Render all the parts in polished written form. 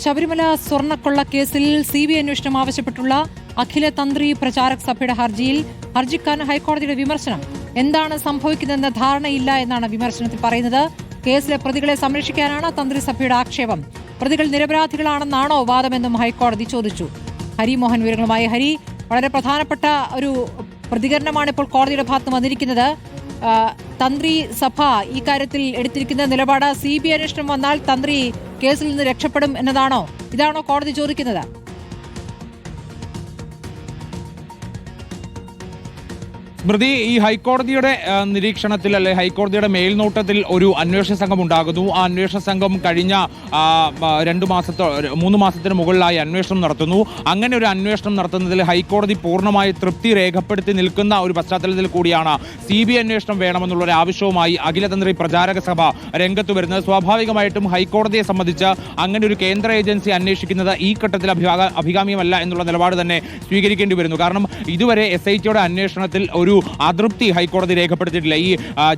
ശബരിമല സ്വർണ്ണക്കൊള്ള കേസിൽ CBI അന്വേഷണം ആവശ്യപ്പെട്ടുള്ള അഖില തന്ത്രി പ്രചാരക് സഭയുടെ ഹർജിക്കാരന് ഹൈക്കോടതിയുടെ വിമർശനം. എന്താണ് സംഭവിക്കുന്നതെന്ന ധാരണയില്ല എന്നാണ് വിമർശനത്തിൽ പറയുന്നത്. കേസിലെ പ്രതികളെ സംരക്ഷിക്കാനാണ് തന്ത്രിസഭയുടെ ആക്ഷേപം. പ്രതികൾ നിരപരാധികളാണെന്നാണോ വാദമെന്നും ഹൈക്കോടതി ചോദിച്ചു. ഹരി മോഹൻ വിവരങ്ങളുമായി. ഹരി, വളരെ പ്രധാനപ്പെട്ട ഒരു പ്രതികരണമാണ് ഇപ്പോൾ കോടതിയുടെ ഭാഗത്ത് വന്നിരിക്കുന്നത്. തന്ത്രി സഭ ഈ കാര്യത്തിൽ എടുത്തിരിക്കുന്ന നിലപാട് CBI അന്വേഷണം വന്നാൽ തന്ത്രി കേസിൽ നിന്ന് രക്ഷപ്പെടും എന്നതാണോ? ഇതാണോ കോടതി ചോദിക്കുന്നത്? സ്മൃതി, ഈ ഹൈക്കോടതിയുടെ നിരീക്ഷണത്തിൽ അല്ലെ ഹൈക്കോടതിയുടെ മേൽനോട്ടത്തിൽ ഒരു അന്വേഷണ സംഘം ഉണ്ടാകുന്നു. ആ അന്വേഷണ സംഘം കഴിഞ്ഞ 3 മാസത്തിന് മുകളിലായി അന്വേഷണം നടത്തുന്നു. അങ്ങനെ ഒരു അന്വേഷണം നടത്തുന്നതിൽ ഹൈക്കോടതി പൂർണ്ണമായി തൃപ്തി രേഖപ്പെടുത്തി നിൽക്കുന്ന ഒരു പശ്ചാത്തലത്തിൽ കൂടിയാണ് CBI അന്വേഷണം വേണമെന്നുള്ള ഒരു ആവശ്യവുമായി അഖിലതന്ത്രി പ്രചാരക സഭ രംഗത്ത് വരുന്നത്. സ്വാഭാവികമായിട്ടും ഹൈക്കോടതിയെ സംബന്ധിച്ച് അങ്ങനെ ഒരു കേന്ദ്ര ഏജൻസി അന്വേഷിക്കുന്നത് ഈ ഘട്ടത്തിൽ അഭികാമ്യമല്ല എന്നുള്ള നിലപാട് തന്നെ സ്വീകരിക്കേണ്ടി വരുന്നു. കാരണം ഇതുവരെ SITയുടെ അന്വേഷണത്തിൽ ഒരു അതൃപ്തി ഹൈക്കോടതി രേഖപ്പെടുത്തിയിട്ടില്ല. ഈ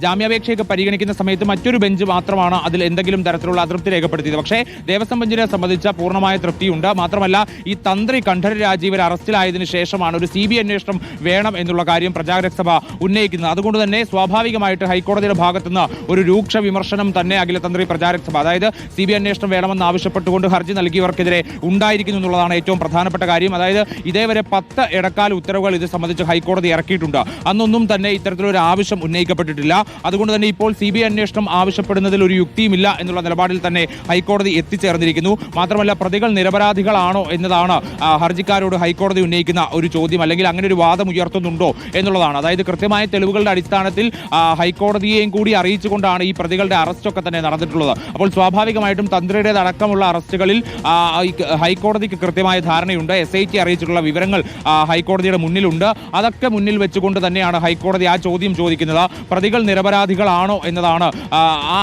ജാമ്യാപേക്ഷയൊക്കെ പരിഗണിക്കുന്ന സമയത്ത് മറ്റൊരു ബെഞ്ച് മാത്രമാണ് അതിൽ എന്തെങ്കിലും തരത്തിലുള്ള അതൃപ്തി രേഖപ്പെടുത്തിയത്. പക്ഷേ ദേവസ്വം ബെഞ്ചിനെ സംബന്ധിച്ച പൂർണ്ണമായ തൃപ്തിയുണ്ട്. മാത്രമല്ല, ഈ തന്ത്രി കണ്ഠരര് രാജീവർ അറസ്റ്റിലായതിനു ശേഷമാണ് ഒരു CBI അന്വേഷണം വേണം എന്നുള്ള കാര്യം പ്രചാരക സഭ ഉന്നയിക്കുന്നത്. അതുകൊണ്ട് തന്നെ സ്വാഭാവികമായിട്ട് ഹൈക്കോടതിയുടെ ഭാഗത്തുനിന്ന് ഒരു രൂക്ഷ വിമർശനം തന്നെ അഖിലതന്ത്രി പ്രചാരക സഭ, അതായത് CBI അന്വേഷണം വേണമെന്ന് ആവശ്യപ്പെട്ടുകൊണ്ട് ഹർജി നൽകിയവർക്കെതിരെ ഉണ്ടായിരിക്കുന്നു എന്നുള്ളതാണ് ഏറ്റവും പ്രധാനപ്പെട്ട കാര്യം. അതായത് ഇതേവരെ 10 ഇടക്കാല ഉത്തരവുകൾ ഇത് സംബന്ധിച്ച് ഹൈക്കോടതി ഇറക്കിയിട്ടുണ്ട്. അന്നൊന്നും തന്നെ ഇത്തരത്തിലൊരു ആവശ്യം ഉന്നയിക്കപ്പെട്ടിട്ടില്ല. അതുകൊണ്ട് തന്നെ ഇപ്പോൾ CBI അന്വേഷണം ആവശ്യപ്പെടുന്നതിൽ ഒരു യുക്തിയുമില്ല എന്നുള്ള നിലപാടിൽ തന്നെ ഹൈക്കോടതി എത്തിച്ചേർന്നിരിക്കുന്നു. മാത്രമല്ല, പ്രതികൾ നിരപരാധികളാണോ എന്നതാണ് ഹർജിക്കാരോട് ഹൈക്കോടതി ഉന്നയിക്കുന്ന ഒരു ചോദ്യം, അല്ലെങ്കിൽ അങ്ങനെ ഒരു വാദം ഉയർത്തുന്നുണ്ടോ എന്നുള്ളതാണ്. അതായത് കൃത്യമായ തെളിവുകളുടെ അടിസ്ഥാനത്തിൽ ഹൈക്കോടതിയെയും കൂടി അറിയിച്ചുകൊണ്ടാണ് ഈ പ്രതികളുടെ അറസ്റ്റൊക്കെ തന്നെ നടന്നിട്ടുള്ളത്. അപ്പോൾ സ്വാഭാവികമായിട്ടും തന്ത്രിയുടേതടക്കമുള്ള അറസ്റ്റുകളിൽ ഹൈക്കോടതിക്ക് കൃത്യമായ ധാരണയുണ്ട്. SIT അറിയിച്ചിട്ടുള്ള വിവരങ്ങൾ ഹൈക്കോടതിയുടെ മുന്നിലുണ്ട്. അതൊക്കെ മുന്നിൽ വെച്ചുകൊണ്ട് തന്നെയാണ് ഹൈക്കോടതി ആ ചോദ്യം ചോദിക്കുന്നത്. പ്രതികൾ നിരപരാധികളാണോ എന്നതാണ്.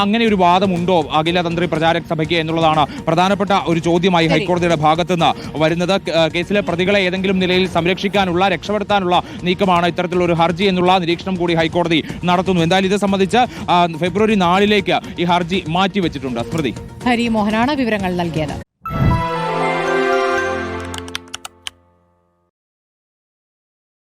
അങ്ങനെ ഒരു വാദമുണ്ടോ അഖിലതന്ത്രി പ്രചാരക സഭയ്ക്ക് എന്നുള്ളതാണ് പ്രധാനപ്പെട്ട ഒരു ചോദ്യമായി ഹൈക്കോടതിയുടെ ഭാഗത്തുനിന്ന് വരുന്നത്. കേസിലെ പ്രതികളെ ഏതെങ്കിലും നിലയിൽ സംരക്ഷിക്കാനുള്ള, രക്ഷപ്പെടുത്താനുള്ള നീക്കമാണ് ഇത്തരത്തിലുള്ള ഒരു ഹർജി എന്നുള്ള നിരീക്ഷണം കൂടി ഹൈക്കോടതി നടത്തുന്നു. എന്തായാലും ഇത് സംബന്ധിച്ച് ഫെബ്രുവരി 4 ഈ ഹർജി മാറ്റിവെച്ചിട്ടുണ്ട്. സ്മൃതി, ഹരി മോഹനാണ് വിവരങ്ങൾ നൽകിയത്.